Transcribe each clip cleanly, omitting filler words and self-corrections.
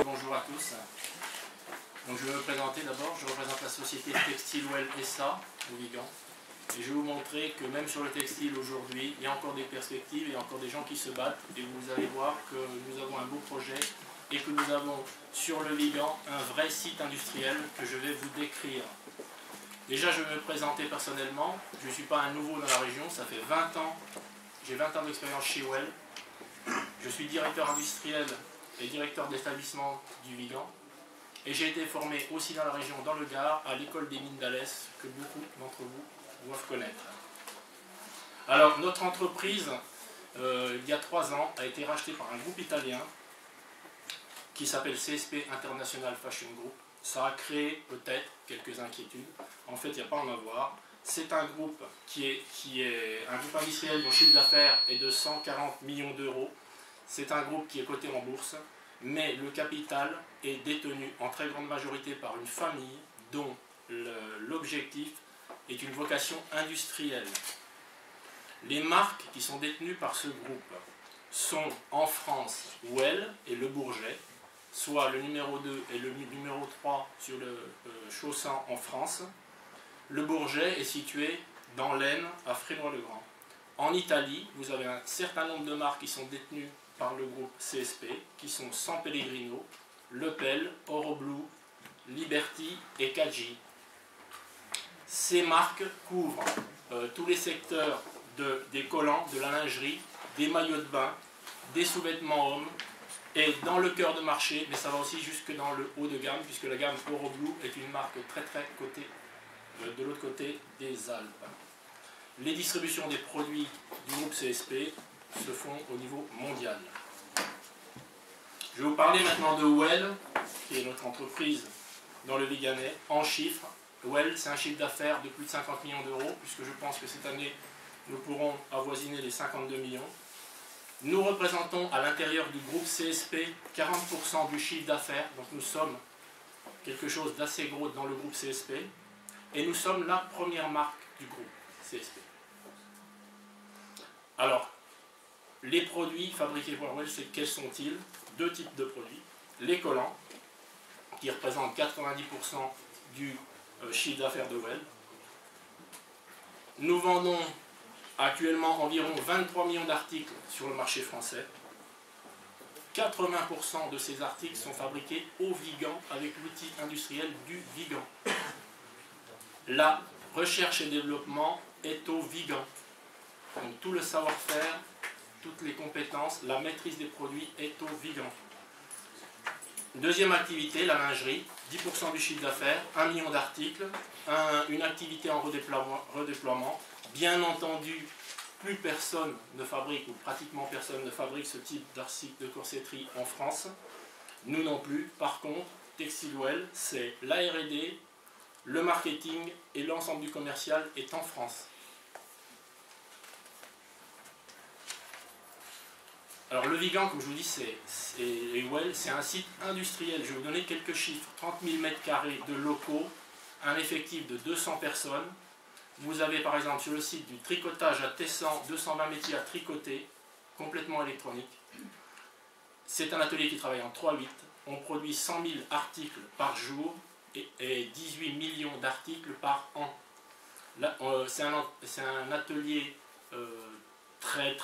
Bonjour à tous. Donc, je vais me présenter d'abord. Je représente la société Textilewell SA au Vigan. Et je vais vous montrer que même sur le textile aujourd'hui, il y a encore des perspectives, il y a encore des gens qui se battent. Et vous allez voir que nous avons un beau projet et que nous avons sur le Vigan un vrai site industriel que je vais vous décrire. Déjà, je vais me présenter personnellement. Je ne suis pas un nouveau dans la région, ça fait 20 ans. J'ai 20 ans d'expérience chez Well. Je suis directeur industriel et directeur d'établissement du Vigan. Et j'ai été formé aussi dans la région, dans le Gard, à l'école des mines d'Alès, que beaucoup d'entre vous doivent connaître. Alors, notre entreprise, il y a 3 ans, a été rachetée par un groupe italien qui s'appelle CSP International Fashion Group. Ça a créé peut-être quelques inquiétudes. En fait, il n'y a pas à en avoir. C'est un groupe qui est un groupe industriel dont le chiffre d'affaires est de 140 millions d'euros. C'est un groupe qui est coté en bourse, mais le capital est détenu en très grande majorité par une famille dont l'objectif est une vocation industrielle. Les marques qui sont détenues par ce groupe sont en France Well et Le Bourget, soit le numéro 2 et le numéro 3 sur le Chaussin en France. Le Bourget est situé dans l'Aisne, à Frénois-le-Grand. En Italie, vous avez un certain nombre de marques qui sont détenues par le groupe CSP, qui sont San Pellegrino, Lepel, Oroblue, Liberty et Caggi. Ces marques couvrent tous les secteurs des collants, de la lingerie, des maillots de bain, des sous-vêtements hommes, et dans le cœur de marché, mais ça va aussi jusque dans le haut de gamme, puisque la gamme Oroblue est une marque très cotée de l'autre côté des Alpes. Les distributions des produits du groupe CSP se font au niveau mondial. Je vais vous parler maintenant de Well, qui est notre entreprise dans le Viganais, en chiffres. Well, c'est un chiffre d'affaires de plus de 50 millions d'euros, puisque je pense que cette année, nous pourrons avoisiner les 52 millions. Nous représentons à l'intérieur du groupe CSP 40% du chiffre d'affaires, donc nous sommes quelque chose d'assez gros dans le groupe CSP, et nous sommes la première marque du groupe CSP. Alors, les produits fabriqués par Well, quels sont-ils? 2 types de produits. Les collants, qui représentent 90% du chiffre d'affaires de Well. Nous vendons actuellement environ 23 millions d'articles sur le marché français. 80% de ces articles sont fabriqués au Vigan avec l'outil industriel du Vigan. La recherche et développement est au Vigan. Donc tout le savoir-faire, toutes les compétences, la maîtrise des produits est au Vigan. Deuxième activité, la lingerie, 10% du chiffre d'affaires, 1 million d'articles, une activité en redéploiement. Bien entendu, plus personne ne fabrique, ou pratiquement personne ne fabrique ce type d'article de corsetterie en France. Nous non plus. Par contre, Textilewell, c'est la R&D, le marketing et l'ensemble du commercial est en France. Alors le Vigan, comme je vous dis, c'est un site industriel. Je vais vous donner quelques chiffres. 30 000 m² de locaux, un effectif de 200 personnes. Vous avez par exemple sur le site du tricotage à Tessan, 220 métiers à tricoter, complètement électronique. C'est un atelier qui travaille en 3/8. On produit 100 000 articles par jour et 18 millions d'articles par an. C'est un atelier très,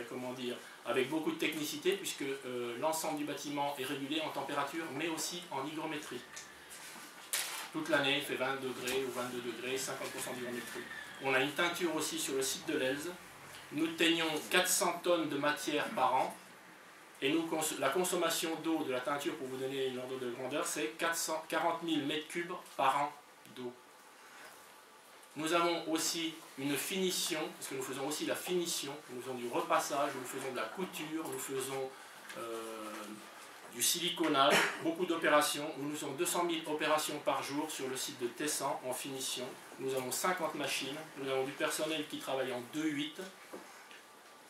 comment dire, avec beaucoup de technicité, puisque l'ensemble du bâtiment est régulé en température, mais aussi en hygrométrie. Toute l'année, il fait 20 degrés ou 22 degrés, 50% d'hygrométrie. On a une teinture aussi sur le site de l'Elze. Nous teignons 400 tonnes de matière par an. Et la consommation d'eau de la teinture, pour vous donner une ordre de grandeur, c'est 40 000 m³ par an d'eau. Nous avons aussi une finition, parce que nous faisons aussi la finition, nous faisons du repassage, nous faisons de la couture, nous faisons du siliconnage, beaucoup d'opérations. Nous faisons 200 000 opérations par jour sur le site de Tessan en finition. Nous avons 50 machines, nous avons du personnel qui travaille en 2/8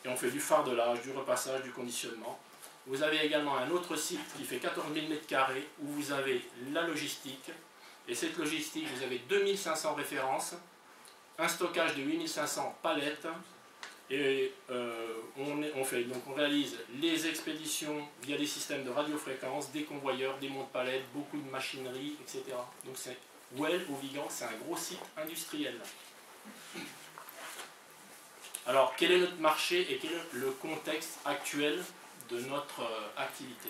et on fait du fardelage, du repassage, du conditionnement. Vous avez également un autre site qui fait 14 000 m² où vous avez la logistique. Et cette logistique, vous avez 2500 références, un stockage de 8500 palettes, Et on réalise les expéditions via des systèmes de radiofréquence, des convoyeurs, des monte-palettes, beaucoup de machinerie, etc. Donc Well au Vigan, c'est un gros site industriel. Alors, quel est notre marché et quel est le contexte actuel de notre activité?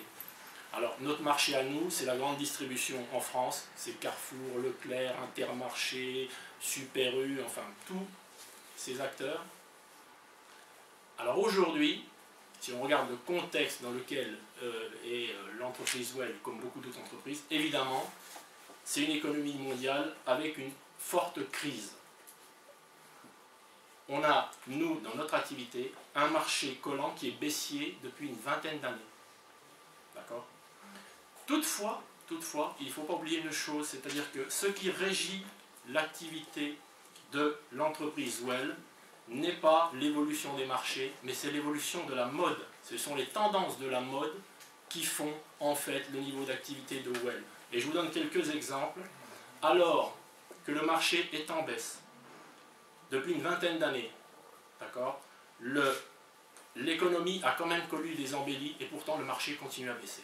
Alors, notre marché à nous, c'est la grande distribution en France. C'est Carrefour, Leclerc, Intermarché, Super U, enfin, tous ces acteurs. Alors aujourd'hui, si on regarde le contexte dans lequel est l'entreprise Well, comme beaucoup d'autres entreprises, évidemment, c'est une économie mondiale avec une forte crise. On a, nous, dans notre activité, un marché collant qui est baissier depuis une vingtaine d'années. D'accord ? Toutefois, il ne faut pas oublier une chose, c'est-à-dire que ce qui régit l'activité de l'entreprise Well n'est pas l'évolution des marchés, mais c'est l'évolution de la mode. Ce sont les tendances de la mode qui font en fait le niveau d'activité de Well. Et je vous donne quelques exemples. Alors que le marché est en baisse depuis une vingtaine d'années, d'accord, l'économie a quand même connu des embellis et pourtant le marché continue à baisser.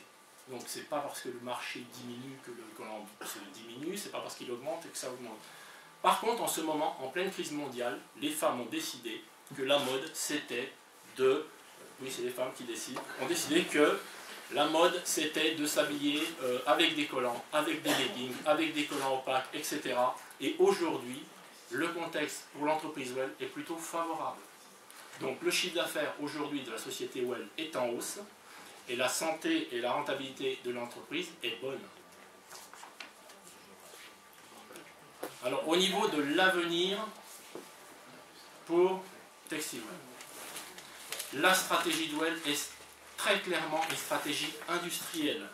Donc c'est pas parce que le marché diminue que l'économie diminue, c'est pas parce qu'il augmente que ça augmente. Par contre, en ce moment, en pleine crise mondiale, les femmes ont décidé que la mode, c'était de... Oui, c'est les femmes qui décident. Ont décidé que la mode, c'était de s'habiller avec des collants, avec des leggings, avec des collants opaques, etc. Et aujourd'hui, le contexte pour l'entreprise Well est plutôt favorable. Donc le chiffre d'affaires aujourd'hui de la société Well est en hausse et la santé et la rentabilité de l'entreprise est bonne. Alors, au niveau de l'avenir pour Textile Well, la stratégie de Well est très clairement une stratégie industrielle.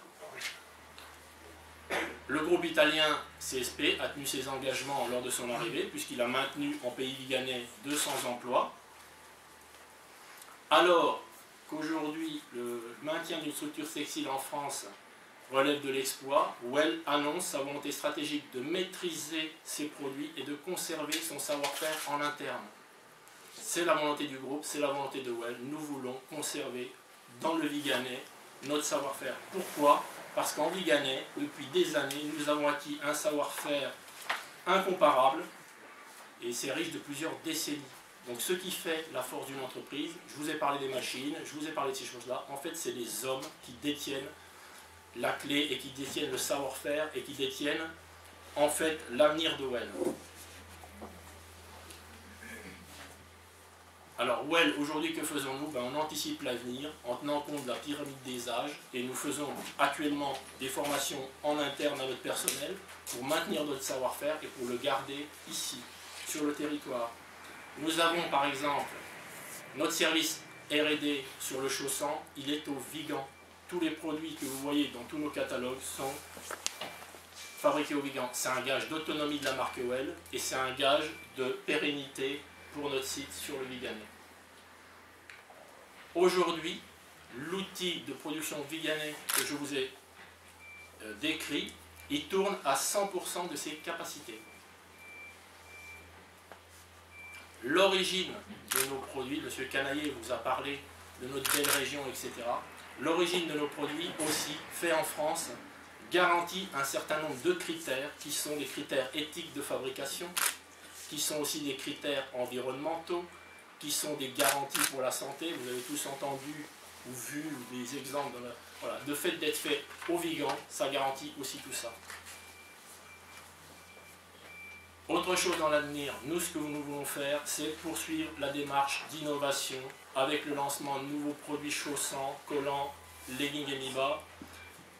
Le groupe italien CSP a tenu ses engagements lors de son arrivée, puisqu'il a maintenu en pays viganais 200 emplois. Alors qu'aujourd'hui, le maintien d'une structure textile en France relève de l'exploit, Well annonce sa volonté stratégique de maîtriser ses produits et de conserver son savoir-faire en interne. C'est la volonté du groupe, c'est la volonté de Well. Nous voulons conserver dans le Viganais notre savoir-faire. Pourquoi? Parce qu'en Viganais, depuis des années, nous avons acquis un savoir-faire incomparable et c'est riche de plusieurs décennies. Donc ce qui fait la force d'une entreprise, je vous ai parlé des machines, je vous ai parlé de ces choses-là, en fait c'est les hommes qui détiennent la clé et qui détiennent le savoir-faire et qui détiennent en fait l'avenir de Well. Alors Well, aujourd'hui que faisons-nous? On anticipe l'avenir en tenant compte de la pyramide des âges et nous faisons actuellement des formations en interne à notre personnel pour maintenir notre savoir-faire et pour le garder ici, sur le territoire. Nous avons par exemple notre service R&D sur le Chaussan, il est au Vigan. Tous les produits que vous voyez dans tous nos catalogues sont fabriqués au Vigan. C'est un gage d'autonomie de la marque Well et c'est un gage de pérennité pour notre site sur le Viganais. Aujourd'hui, l'outil de production Viganais que je vous ai décrit, il tourne à 100% de ses capacités. L'origine de nos produits, M. Canaillé vous a parlé de notre belle région, etc. L'origine de nos produits aussi, fait en France, garantit un certain nombre de critères qui sont des critères éthiques de fabrication, qui sont aussi des critères environnementaux, qui sont des garanties pour la santé. Vous avez tous entendu ou vu des exemples. Voilà. Le fait d'être fait au Vigan, ça garantit aussi tout ça. Autre chose dans l'avenir, nous, ce que nous voulons faire, c'est poursuivre la démarche d'innovation avec le lancement de nouveaux produits chaussants, collants, leggings et mi-bas.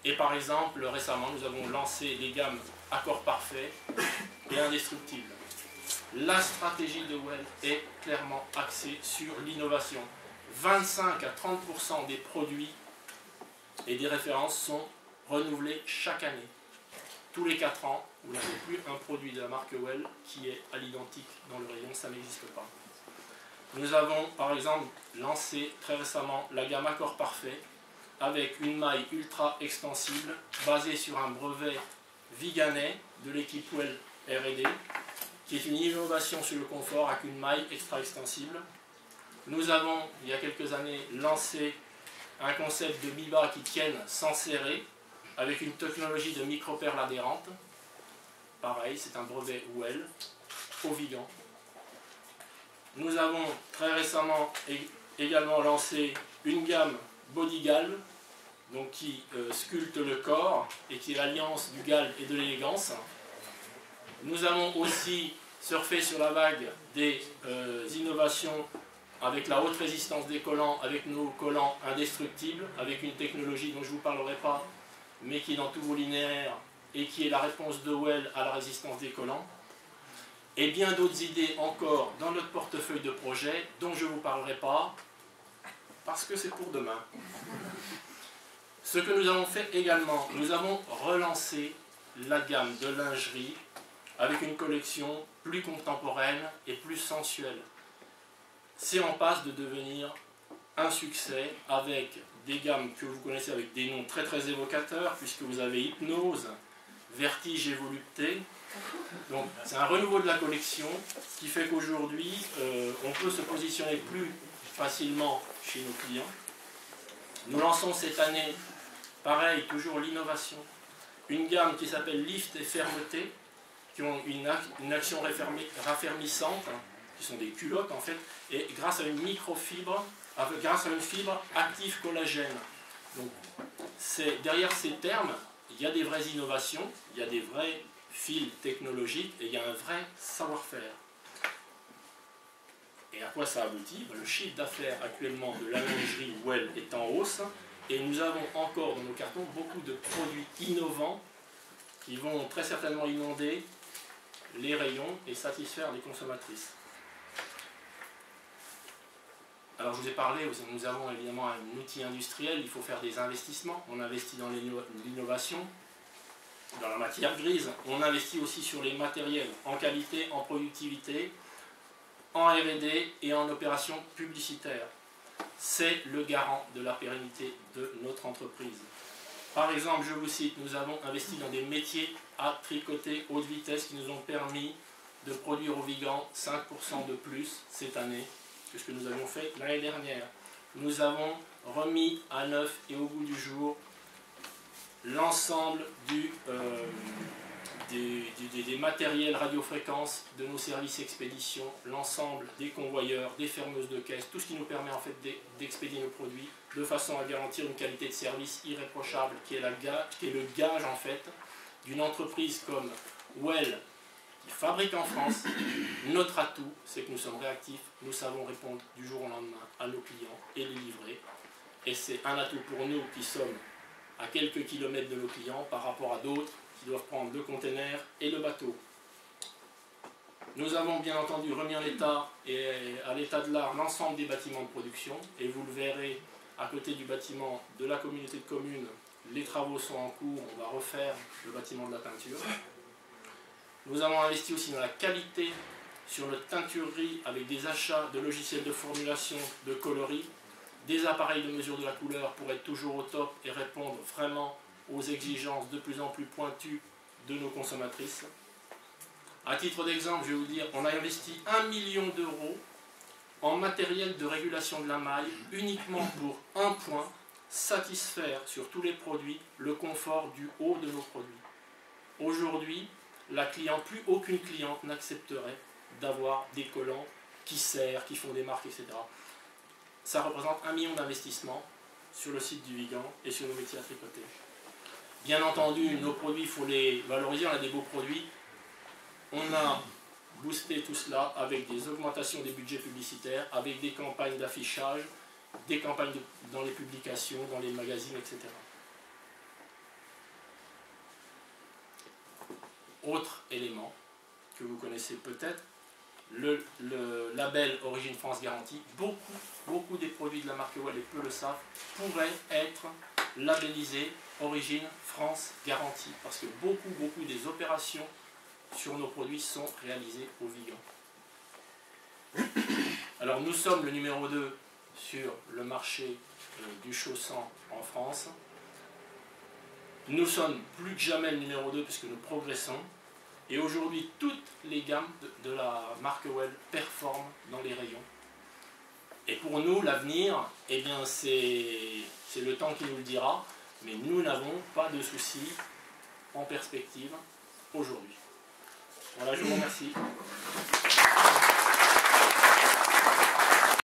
Et par exemple, récemment, nous avons lancé les gammes Accord Parfait et Indestructible. La stratégie de Well est clairement axée sur l'innovation. 25 à 30% des produits et des références sont renouvelés chaque année. Tous les 4 ans, vous n'avez plus un produit de la marque Well qui est à l'identique dans le rayon, ça n'existe pas. Nous avons par exemple lancé très récemment la gamme Accord Parfait avec une maille ultra extensible basée sur un brevet Viganais de l'équipe Well R&D qui est une innovation sur le confort avec une maille extra extensible. Nous avons, il y a quelques années, lancé un concept de biba qui tienne sans serrer, avec une technologie de micro-perles adhérentes. Pareil, c'est un brevet Well, au Vigan. Nous avons très récemment également lancé une gamme Bodygal, donc qui sculpte le corps et qui est l'alliance du galbe et de l'élégance. Nous avons aussi surfé sur la vague des innovations avec la haute résistance des collants, avec nos collants indestructibles, avec une technologie dont je ne vous parlerai pas, mais qui est dans tous vos linéaires et qui est la réponse de Well à la résistance des collants. Et bien d'autres idées encore dans notre portefeuille de projets dont je ne vous parlerai pas, parce que c'est pour demain. Ce que nous avons fait également, nous avons relancé la gamme de lingerie avec une collection plus contemporaine et plus sensuelle. C'est en passe de devenir un succès avec des gammes que vous connaissez avec des noms très très évocateurs, puisque vous avez Hypnose, Vertige et Volupté. Donc c'est un renouveau de la collection qui fait qu'aujourd'hui on peut se positionner plus facilement chez nos clients. Nous lançons cette année, pareil, toujours l'innovation, une gamme qui s'appelle Lift et Fermeté, qui ont une action raffermissante, qui sont des culottes en fait, et grâce à une microfibre, grâce à une fibre active collagène. Donc derrière ces termes, il y a des vraies innovations, il y a des vrais fils technologiques et il y a un vrai savoir-faire. Et à quoi ça aboutit? Le chiffre d'affaires actuellement de la lingerie Well est en hausse et nous avons encore dans nos cartons beaucoup de produits innovants qui vont très certainement inonder les rayons et satisfaire les consommatrices. Alors je vous ai parlé, nous avons évidemment un outil industriel, il faut faire des investissements, on investit dans l'innovation, dans la matière grise, on investit aussi sur les matériels, en qualité, en productivité, en R&D et en opération publicitaire. C'est le garant de la pérennité de notre entreprise. Par exemple, je vous cite, nous avons investi dans des métiers à tricoter haute vitesse qui nous ont permis de produire au Vigan 5% de plus cette année que ce que nous avions fait l'année dernière. Nous avons remis à neuf et au goût du jour l'ensemble des matériels radiofréquences de nos services expédition, l'ensemble des convoyeurs, des fermeuses de caisse, tout ce qui nous permet en fait d'expédier nos produits de façon à garantir une qualité de service irréprochable qui est le gage en fait d'une entreprise comme Well qui fabrique en France. Notre atout, c'est que nous sommes réactifs, nous savons répondre du jour au lendemain à nos clients et les livrer. Et c'est un atout pour nous qui sommes à quelques kilomètres de nos clients par rapport à d'autres qui doivent prendre le container et le bateau. Nous avons bien entendu remis en état et à l'état de l'art l'ensemble des bâtiments de production et vous le verrez à côté du bâtiment de la communauté de communes, les travaux sont en cours, on va refaire le bâtiment de la teinture. Nous avons investi aussi dans la qualité sur notre teinturerie avec des achats de logiciels de formulation, de coloris, des appareils de mesure de la couleur pour être toujours au top et répondre vraiment aux exigences de plus en plus pointues de nos consommatrices. À titre d'exemple, je vais vous dire, on a investi 1 million d'euros en matériel de régulation de la maille uniquement pour un point, satisfaire sur tous les produits le confort du haut de nos produits. Aujourd'hui, plus aucune cliente n'accepterait d'avoir des collants qui serrent, qui font des marques, etc. Ça représente 1 million d'investissements sur le site du Vigan et sur nos métiers à tricoter. Bien entendu, nos produits, il faut les valoriser, on a des beaux produits. On a boosté tout cela avec des augmentations des budgets publicitaires, avec des campagnes d'affichage, des campagnes dans les publications, dans les magazines, etc. Autre élément que vous connaissez peut-être, le label Origine France Garantie. Beaucoup des produits de la marque Well, et peu le savent, pourraient être labellisés Origine France Garantie, parce que beaucoup des opérations sur nos produits sont réalisées au Vigan. Alors nous sommes le numéro 2 sur le marché du chaussant en France. Nous sommes plus que jamais le numéro 2 puisque nous progressons. Et aujourd'hui, toutes les gammes de la marque Well performent dans les rayons. Et pour nous, l'avenir, eh bien, c'est le temps qui nous le dira, mais nous n'avons pas de soucis en perspective aujourd'hui. Voilà, je vous remercie.